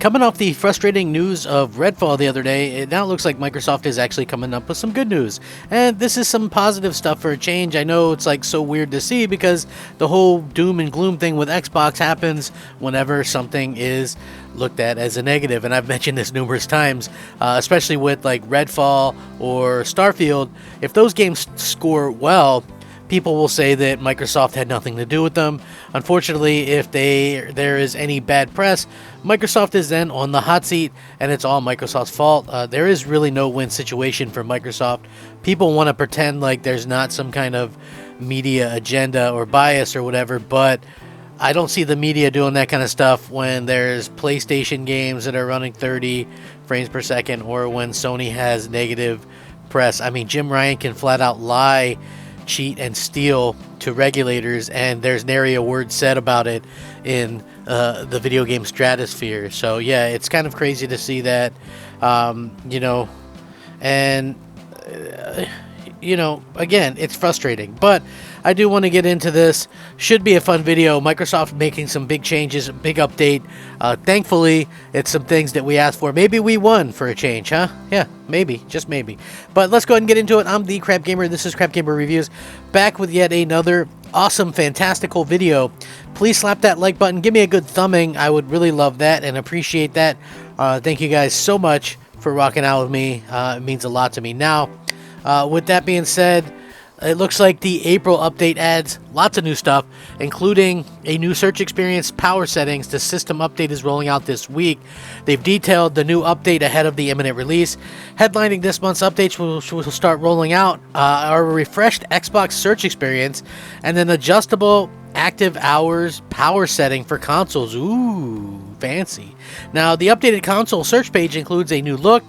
coming off the frustrating news of Redfall the other day, it now looks like Microsoft is actually coming up with some good news. And this is some positive stuff for a change. I know it's like so weird to see because the whole doom and gloom thing with Xbox happens whenever something is looked at as a negative. And I've mentioned this numerous times, especially with like Redfall or Starfield. If those games score well, people will say that Microsoft had nothing to do with them. Unfortunately, if there is any bad press, Microsoft is then on the hot seat, and it's all Microsoft's fault. There is really no win situation for Microsoft. People want to pretend like there's not some kind of media agenda or bias or whatever, but I don't see the media doing that kind of stuff when there's PlayStation games that are running 30 frames per second, or when Sony has negative press. I mean, Jim Ryan can flat out lie, cheat, and steal to regulators, and there's nary a word said about it in the video game stratosphere. So yeah, it's kind of crazy to see that, again, it's frustrating, but I do want to get into this. Should be a fun video. Microsoft making some big changes, a big update. Thankfully, it's some things that we asked for. Maybe we won for a change, huh? Yeah, maybe, just maybe. But let's go ahead and get into it. I'm the Crap Gamer. This is Crap Gamer Reviews, back with yet another awesome, fantastical video. Please slap that like button. Give me a good thumbing. I would really love that and appreciate that. Thank you guys so much for rocking out with me. It means a lot to me. Now, with that being said, it looks like the April update adds lots of new stuff, including a new search experience, power settings. The system update is rolling out this week. They've detailed the new update ahead of the imminent release. Headlining this month's updates will start rolling out are a refreshed Xbox search experience and an adjustable active hours power setting for consoles. Ooh, fancy. Now, the updated console search page includes a new look,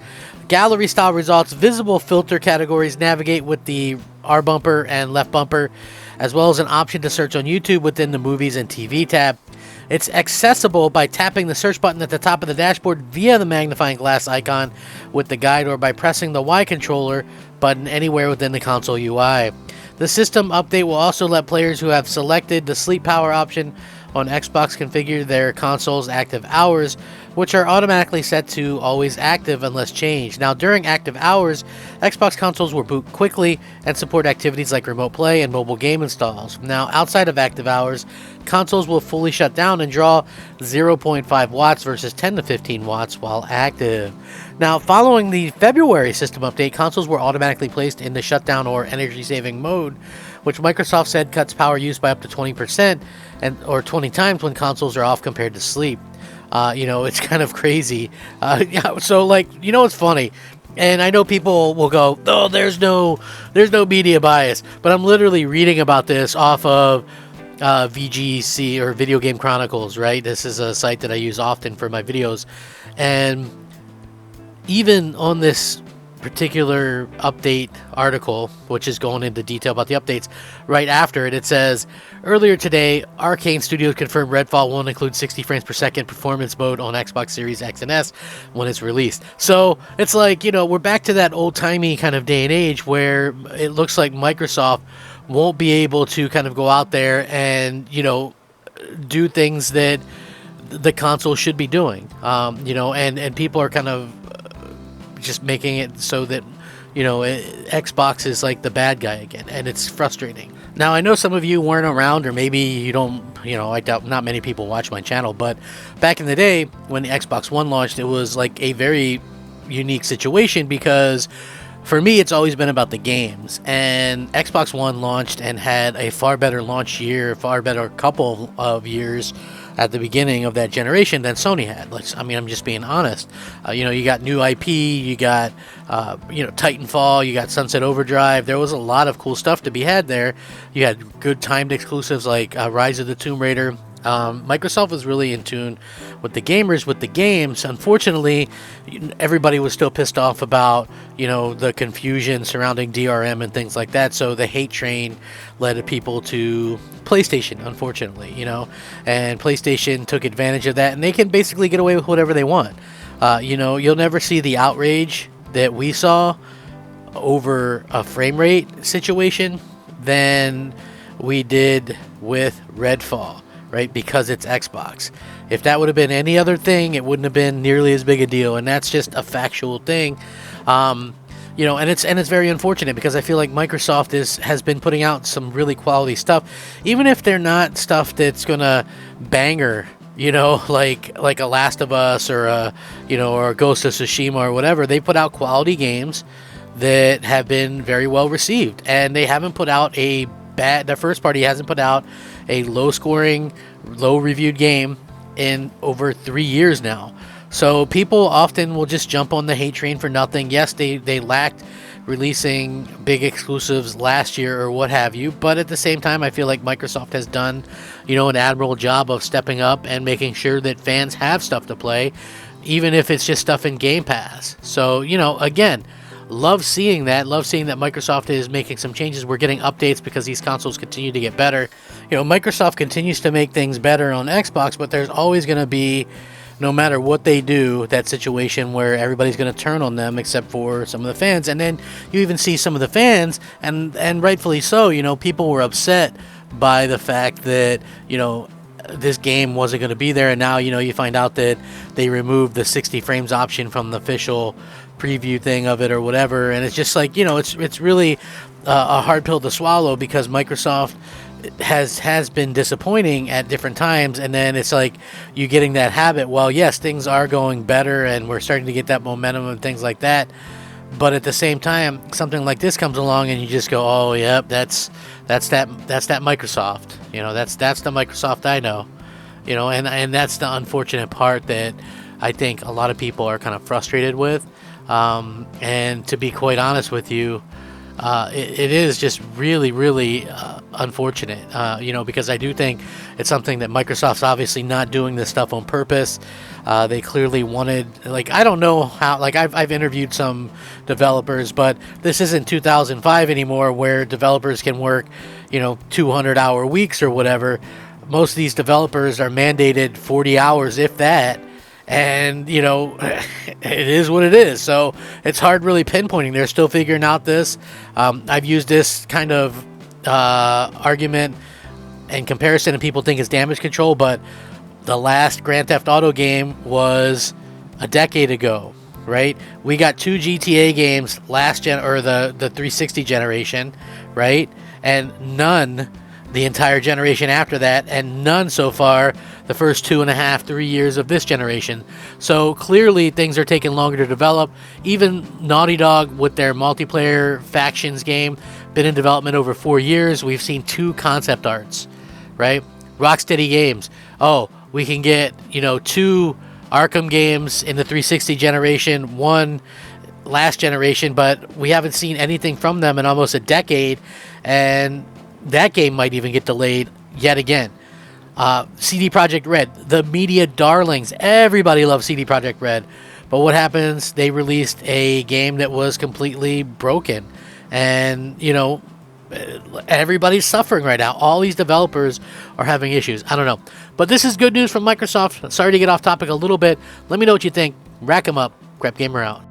gallery style results, visible filter categories, navigate with the R bumper and left bumper, as well as an option to search on YouTube within the movies and TV tab. It's accessible by tapping the search button at the top of the dashboard via the magnifying glass icon with the guide, or by pressing the Y controller button anywhere within the console UI. The system update will also let players who have selected the sleep power option on Xbox configure their console's active hours, which are automatically set to always active unless changed. Now, during active hours, Xbox consoles will boot quickly and support activities like remote play and mobile game installs. Now, outside of active hours, consoles will fully shut down and draw 0.5 watts versus 10 to 15 watts while active. Now, following the February system update, consoles were automatically placed in the shutdown or energy-saving mode, which Microsoft said cuts power use by up to 20% or 20 times when consoles are off compared to sleep. It's kind of crazy. So, it's funny. And I know people will go, oh, there's no media bias. But I'm literally reading about this off of VGC, or Video Game Chronicles, right? This is a site that I use often for my videos. And even on this particular update article, which is going into detail about the updates, right after it says, earlier today, Arcane Studios confirmed Redfall won't include 60 frames per second performance mode on Xbox Series X and S when it's released. So it's like, we're back to that old-timey kind of day and age where it looks like Microsoft won't be able to kind of go out there and, do things that the console should be doing. And people are kind of just making it so that, Xbox is like the bad guy again, and it's frustrating. Now, I know some of you weren't around, or maybe you don't, I doubt not many people watch my channel, but back in the day when the Xbox One launched, it was like a very unique situation because for me, it's always been about the games, and Xbox One launched and had a far better launch year, far better couple of years at the beginning of that generation than Sony had. I'm just being honest. You got new IP, you got, Titanfall, you got Sunset Overdrive. There was a lot of cool stuff to be had there. You had good timed exclusives like Rise of the Tomb Raider. Microsoft was really in tune with the gamers, with the games. Unfortunately, everybody was still pissed off about, the confusion surrounding DRM and things like that. So the hate train led people to PlayStation, unfortunately, and PlayStation took advantage of that, and they can basically get away with whatever they want. You'll never see the outrage that we saw over a frame rate situation than we did with Redfall. right? Because it's Xbox. If that would have been any other thing, it wouldn't have been nearly as big a deal, and that's just a factual thing. You know, and it's very unfortunate because I feel like Microsoft has been putting out some really quality stuff, even if they're not stuff that's gonna banger. You know, like a Last of Us or a or a Ghost of Tsushima or whatever. They put out quality games that have been very well received, and they haven't put out a bad. Their first party hasn't put out a low scoring, low reviewed game in over 3 years now. So people often will just jump on the hate train for nothing. Yes, they lacked releasing big exclusives last year or what have you, but at the same time I feel like Microsoft has done an admirable job of stepping up and making sure that fans have stuff to play, even if it's just stuff in Game Pass. So again, love seeing that Microsoft is making some changes. We're getting updates because these consoles continue to get better. Microsoft continues to make things better on Xbox, but there's always going to be, no matter what they do, that situation where everybody's going to turn on them except for some of the fans. And then you even see some of the fans, and rightfully so, people were upset by the fact that, this game wasn't going to be there. And now, you find out that they removed the 60 frames option from the official preview thing of it or whatever. And it's just like, it's really a hard pill to swallow because Microsoft has been disappointing at different times, and then it's like you getting that habit. Well, yes, things are going better and we're starting to get that momentum and things like that, but at the same time something like this comes along and you just go, oh yep, that's that Microsoft, that's the Microsoft I know, and that's the unfortunate part that I think a lot of people are kind of frustrated with, and to be quite honest with you, it is just really, really unfortunate, because I do think it's something that Microsoft's obviously not doing this stuff on purpose. They clearly wanted, I don't know how, I've interviewed some developers, but this isn't 2005 anymore where developers can work, 200-hour weeks or whatever. Most of these developers are mandated 40 hours, if that. And, it is what it is. So it's hard really pinpointing. They're still figuring out this. I've used this kind of argument and comparison, and people think it's damage control, but the last Grand Theft Auto game was a decade ago, right? We got 2 GTA games last gen, or the 360 generation, right? And none the entire generation after that, and none so far the first 2.5-3 years of this generation. So clearly things are taking longer to develop. Even Naughty Dog with their multiplayer factions game, been in development over 4 years. We've seen 2 concept arts, right? Rocksteady Games, we can get 2 Arkham games in the 360 generation, 1 last generation, but we haven't seen anything from them in almost a decade, and that game might even get delayed yet again. CD Projekt Red, the media darlings. Everybody loves CD Projekt Red. But what happens? They released a game that was completely broken. And, everybody's suffering right now. All these developers are having issues. I don't know. But this is good news from Microsoft. Sorry to get off topic a little bit. Let me know what you think. Rack 'em up. Crap Gamer out.